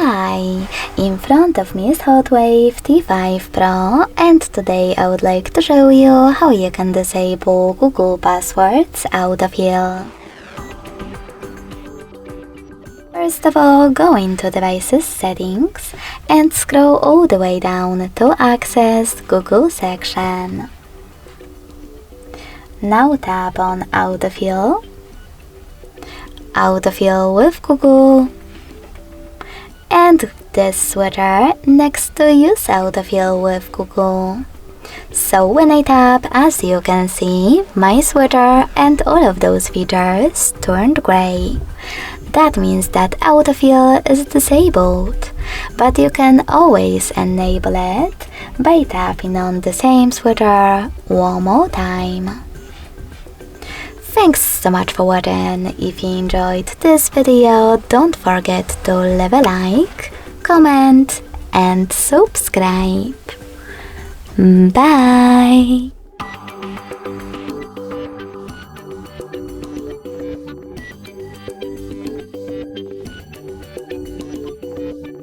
Hi! In front of me is Hotwav T5 Pro, and today I would like to show you how you can disable Google passwords autofill. First of all, go into Devices Settings and scroll all the way down to access Google section. Now tap on Autofill, Autofill with Google, and this switcher next to Use Autofill with Google. So when I tap, as you can see, my switcher and all of those features turned gray. That means that autofill is disabled, but you can always enable it by tapping on the same switcher one more time. Thanks so much for watching. If you enjoyed this video, don't forget to leave a like, comment and subscribe. Bye!